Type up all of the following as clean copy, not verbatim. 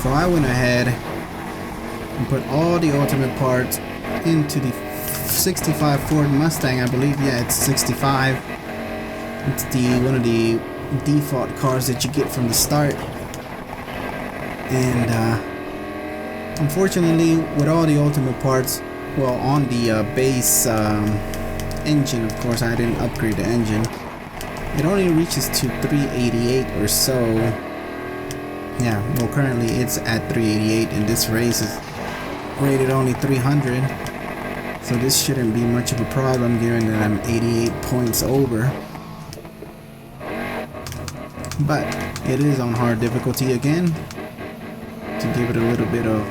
So I went ahead and put all the ultimate parts into the 65 Ford Mustang, I believe. Yeah, it's 65. It's the one of the default cars that you get from the start. And unfortunately, with all the ultimate parts, well, on the base engine, of course, I didn't upgrade the engine. It only reaches to 388 or so. Yeah, well, currently it's at 388, and this race is rated only 300. So this shouldn't be much of a problem, given that I'm 88 points over. But it is on hard difficulty again, to give it a little bit of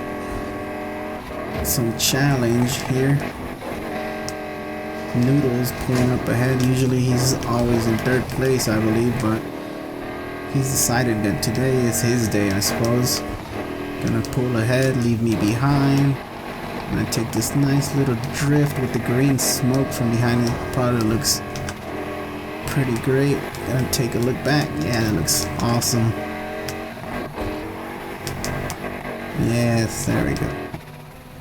some challenge here. Noodles pulling up ahead. Usually he's always in third place, I believe, but he's decided that today is his day, I suppose. Gonna pull ahead, leave me behind. And I take this nice little drift with the green smoke from behind it. Probably looks pretty great. Gonna take a look back. Yeah, it looks awesome. Yes, there we go.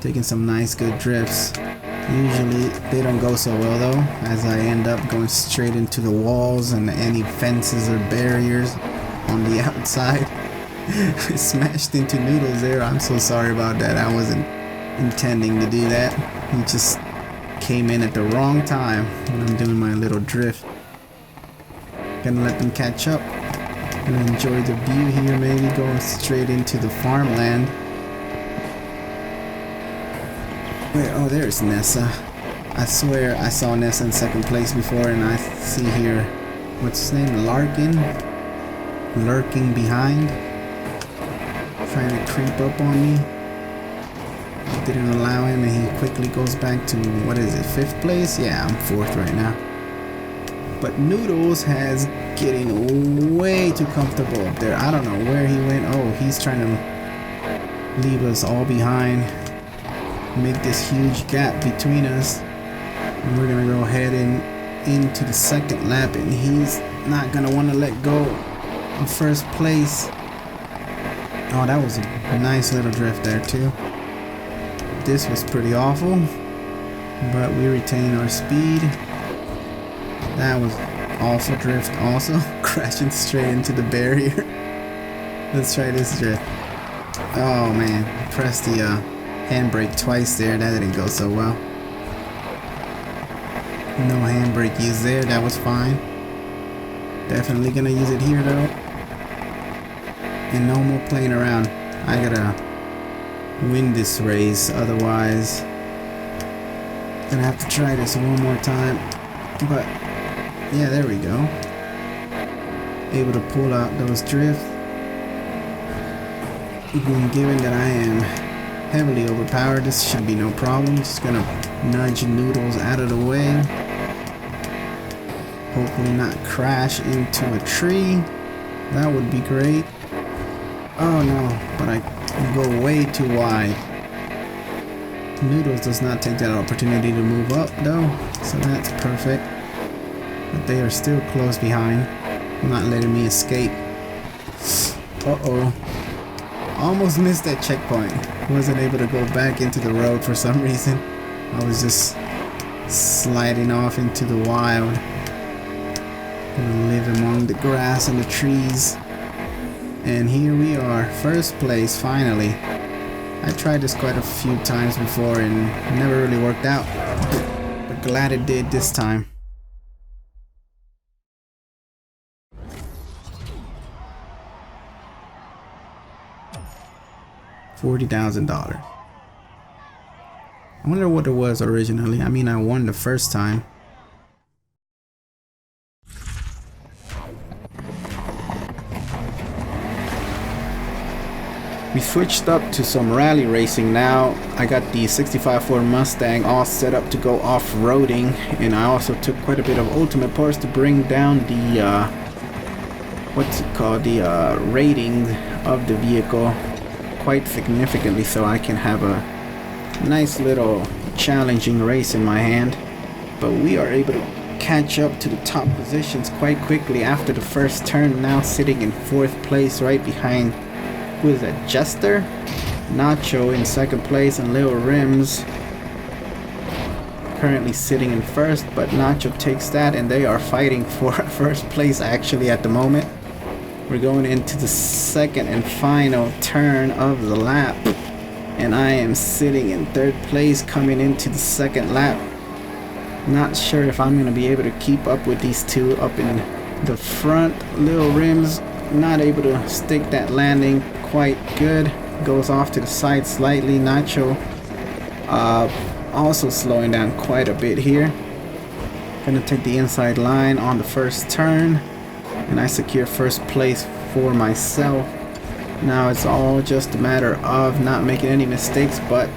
Taking some nice good drifts. Usually they don't go so well though, as I end up going straight into the walls and any fences or barriers on the outside. Smashed into Noodles there. I'm so sorry about that. I wasn't intending to do that. He just came in at the wrong time when I'm doing my little drift. Gonna let them catch up. Gonna enjoy the view here, maybe going straight into the farmland. Wait, oh, there's Nessa. I swear I saw Nessa in second place before, and I see here, what's his name, Larkin? Lurking behind. Trying to creep up on me. Didn't allow him, and he quickly goes back to, what is it, 5th place? Yeah, I'm 4th right now. But Noodles has getting way too comfortable up there. I don't know where he went. Oh, he's trying to leave us all behind. Make this huge gap between us. And we're gonna go ahead and into the second lap, and he's not gonna want to let go in first place. Oh, that was a nice little drift there too. This was pretty awful, but we retained our speed. That was awful drift also. Crashing straight into the barrier. Let's try this drift. Oh man, pressed the handbrake twice there. That didn't go so well. No handbrake used there. That was fine. Definitely gonna use it here though. And no more playing around. I gotta win this race, otherwise gonna have to try this one more time. But yeah, there we go. Able to pull out those drifts. Even given that I am heavily overpowered, this should be no problem. Just gonna nudge Noodles out of the way. Hopefully not crash into a tree. That would be great. Oh no, but I go way too wide. Noodles does not take that opportunity to move up though, so that's perfect. But they are still close behind, not letting me escape. Uh-oh. Almost missed that checkpoint. Wasn't able to go back into the road for some reason. I was just sliding off into the wild. Gonna live among the grass and the trees. And here we are, first place finally. I tried this quite a few times before and never really worked out. But glad it did this time. $40,000. I wonder what it was originally. I mean, I won the first time. We switched up to some rally racing now. I got the 65 Ford Mustang all set up to go off-roading, and I also took quite a bit of ultimate parts to bring down the what's it called, the rating of the vehicle quite significantly, so I can have a nice little challenging race in my hand. But we are able to catch up to the top positions quite quickly after the first turn, now sitting in 4th place right behind who is that, Jester? Nacho in second place, and Lil Rims currently sitting in first, but Nacho takes that, and they are fighting for first place actually at the moment. We're going into the second and final turn of the lap, and I am sitting in third place coming into the second lap. Not sure if I'm going to be able to keep up with these two up in the front. Lil Rims not able to stick that landing quite good, goes off to the side slightly. Nacho also slowing down quite a bit here. Gonna take the inside line on the first turn, and I secure first place for myself. Now it's all just a matter of not making any mistakes, but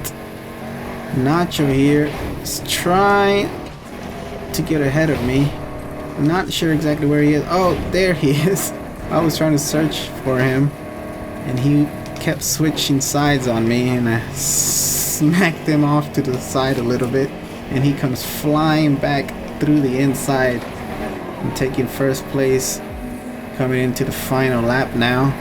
Nacho here is trying to get ahead of me. I'm not sure exactly where he is. Oh, there he is. I was trying to search for him, and he kept switching sides on me, and I smacked him off to the side a little bit, and he comes flying back through the inside. I'm taking first place coming into the final lap now,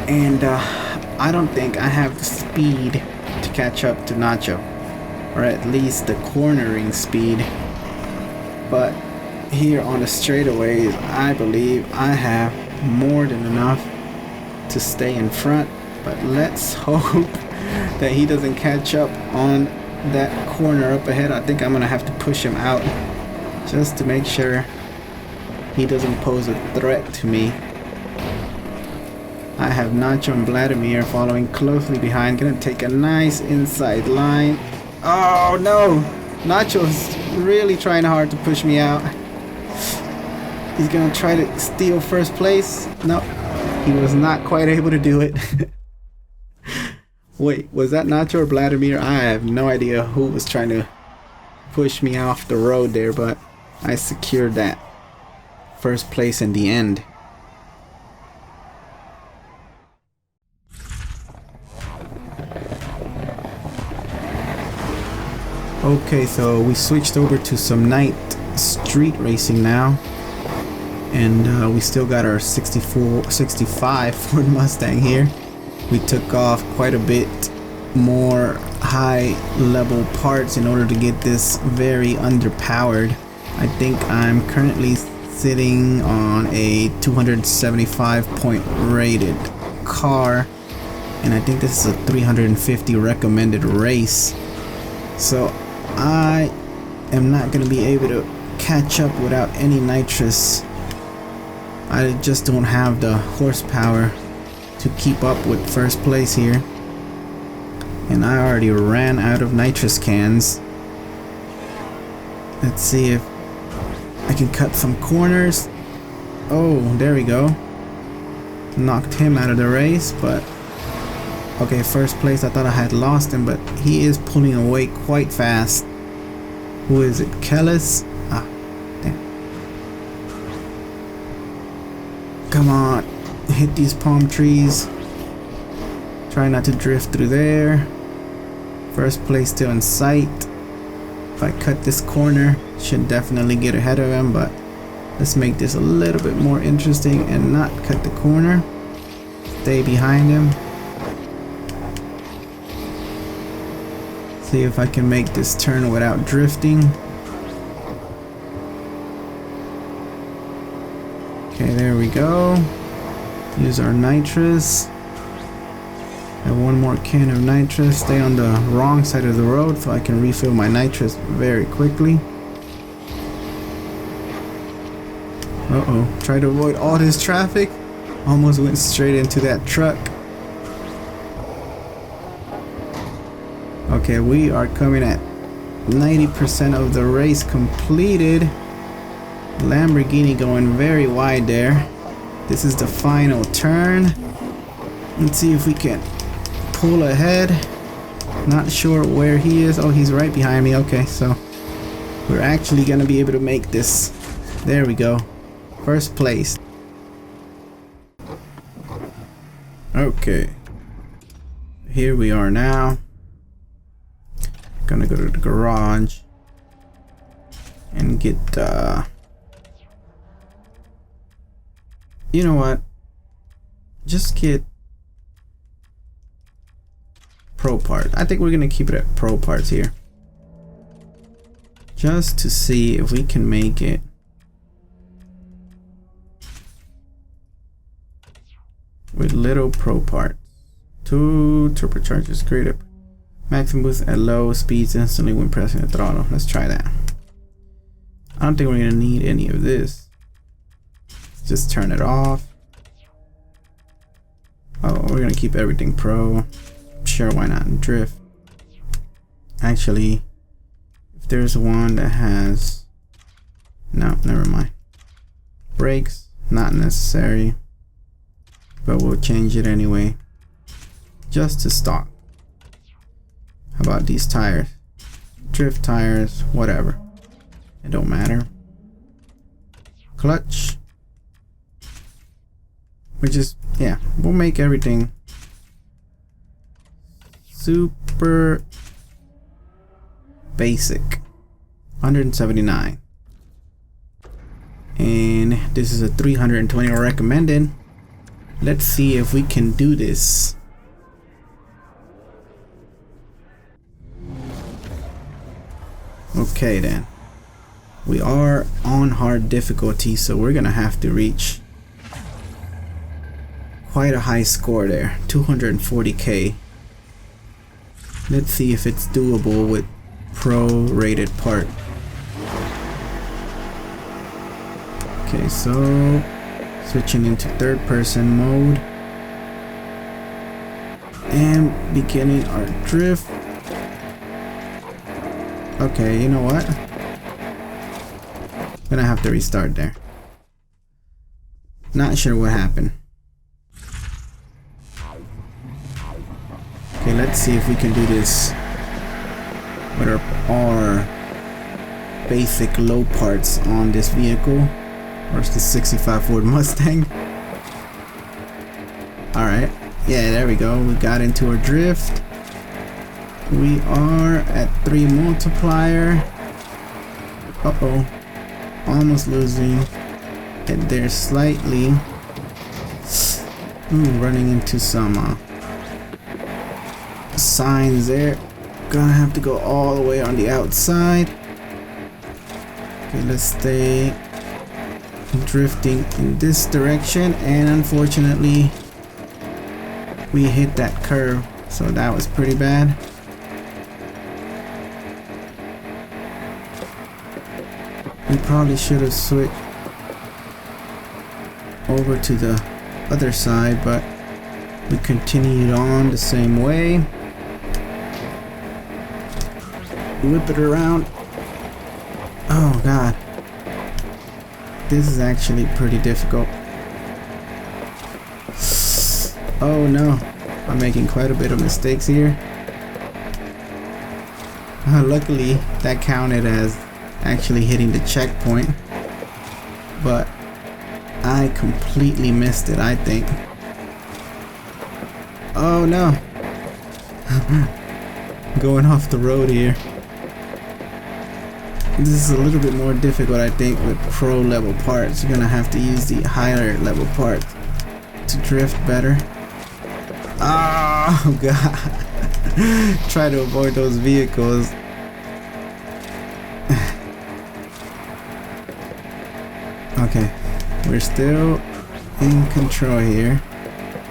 and I don't think I have the speed to catch up to Nacho, or at least the cornering speed, but here on the straightaways I believe I have more than enough to stay in front. But let's hope that he doesn't catch up on that corner up ahead. I think I'm gonna have to push him out just to make sure he doesn't pose a threat to me. I have Nacho and Vladimir following closely behind. Gonna take a nice inside line. Oh no! Nacho's really trying hard to push me out. He's gonna try to steal first place. No, he was not quite able to do it. Wait, was that Nacho or Vladimir? I have no idea who was trying to push me off the road there, but I secured that first place in the end. Okay, so we switched over to some night street racing now, and we still got our 65 Ford Mustang here. We took off quite a bit more high level parts in order to get this very underpowered. I think I'm currently sitting on a 275 point rated car, and I think this is a 350 recommended race, so I am not going to be able to catch up without any nitrous. I just don't have the horsepower to keep up with first place here, and I already ran out of nitrous cans. Let's see if I can cut some corners. Oh, there we go. Knocked him out of the race, but okay, first place. I thought I had lost him, but he is pulling away quite fast. Who is it? Kellis? Ah, damn. Come on, hit these palm trees. Try not to drift through there. First place still in sight. If I cut this corner, should definitely get ahead of him, but let's make this a little bit more interesting and not cut the corner. Stay behind him. See if I can make this turn without drifting. Okay, there we go. Use our nitrous. Have one more can of nitrous. Stay on the wrong side of the road so I can refill my nitrous very quickly. Uh-oh. Try to avoid all this traffic. Almost went straight into that truck. Okay, we are coming at 90% of the race completed. Lamborghini going very wide there. This is the final turn. Let's see if we can pull ahead. Not sure where he is. Oh, he's right behind me. Okay, so we're actually gonna be able to make this. There we go. First place. Okay. Here we are now. Gonna go to the garage and get you know what, just get pro part. I think we're gonna keep it at pro parts here, just to see if we can make it with little pro parts. 2 turbochargers, greater maximum boost at low speeds instantly when pressing the throttle. Let's try that. I don't think we're gonna need any of this. Just turn it off. Oh, we're gonna keep everything pro. Sure, why not? Drift. Actually, if there's one that has, no, never mind. Brakes, not necessary, but we'll change it anyway, just to stock. How about these tires? Drift tires, whatever. It don't matter. Clutch. We just, yeah, we'll make everything super basic. 179. And this is a 320 recommended. Let's see if we can do this. Okay then. We are on hard difficulty, so we're gonna have to reach quite a high score there. 240k. Let's see if it's doable with pro rated part. Okay, so switching into third person mode and beginning our drift. Okay, you know what? Gonna have to restart there. Not sure what happened. Okay, let's see if we can do this with our basic low parts on this vehicle. Or it's the 65 Ford Mustang. Alright, yeah, there we go. We got into our drift. We are at 3 multiplier. Uh-oh. Almost losing it there slightly. Running into some signs there. Gonna have to go all the way on the outside. Okay, let's stay drifting in this direction, and unfortunately we hit that curve, so that was pretty bad. We probably should have switched over to the other side, but we continued on the same way. Whip it around. Oh god, this is actually pretty difficult. Oh no, I'm making quite a bit of mistakes here. Luckily that counted as actually hitting the checkpoint, but I completely missed it, I think. Oh no. Going off the road here. This is a little bit more difficult, I think, with pro level parts. You're gonna have to use the higher level parts to drift better. Oh god. Try to avoid those vehicles. Okay, we're still in control here.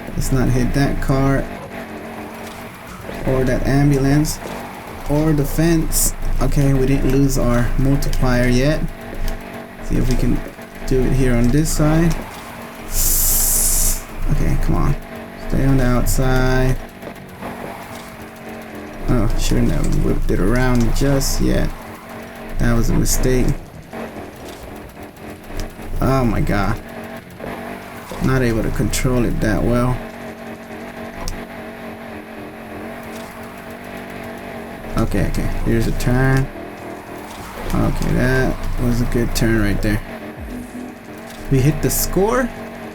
Let's not hit that car or that ambulance or the fence. Okay, we didn't lose our multiplier yet. See if we can do it here on this side. Okay, come on. Stay on the outside. Oh, shouldn't have whipped it around just yet. That was a mistake. Oh my god. Not able to control it that well. Okay, here's a turn. Okay, that was a good turn right there. We hit the score?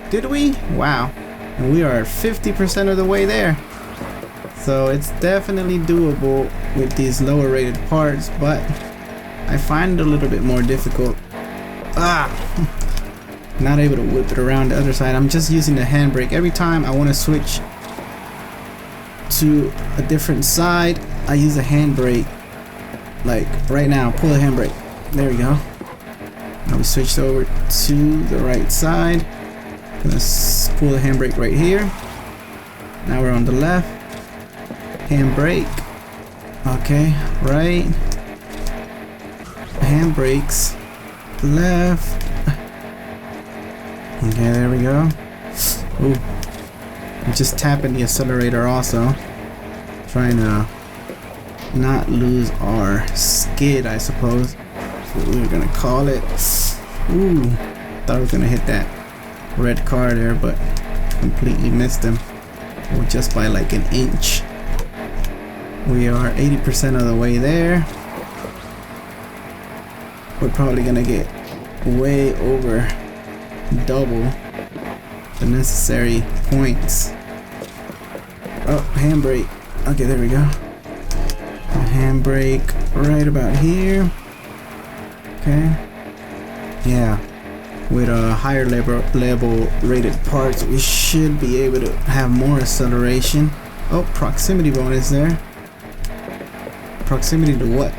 Did we? Wow. And we are at 50% of the way there. So it's definitely doable with these lower rated parts, but I find it a little bit more difficult. Not able to whip it around the other side. I'm just using the handbrake. Every time I want to switch to a different side, I use a handbrake. Like right now, pull the handbrake. There we go. Now we switched over to the right side. Gonna pull the handbrake right here. Now we're on the left. Handbrake. Okay, right. Handbrakes. Left. Okay, there we go. Ooh. I'm just tapping the accelerator also. Trying to not lose our skid, I suppose. That's what we were gonna call it. Ooh. Thought I was gonna hit that red car there, but completely missed him. Or just by like an inch. We are 80% of the way there. We're probably gonna get way over double the necessary points. Oh, handbrake. Okay, there we go. Handbrake right about here. Okay. Yeah. With a higher level rated parts, we should be able to have more acceleration. Oh, proximity bonus there. Proximity to what?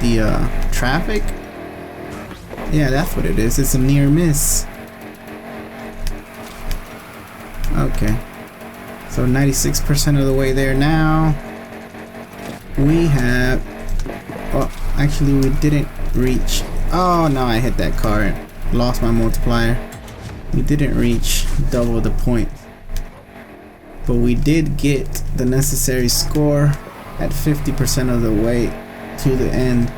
The traffic? Yeah, that's what it is. It's a near miss. Okay. So 96% of the way there now. We have... Oh, actually we didn't reach... Oh, no, I hit that car and lost my multiplier. We didn't reach double the point. But we did get the necessary score at 50% of the way to the end.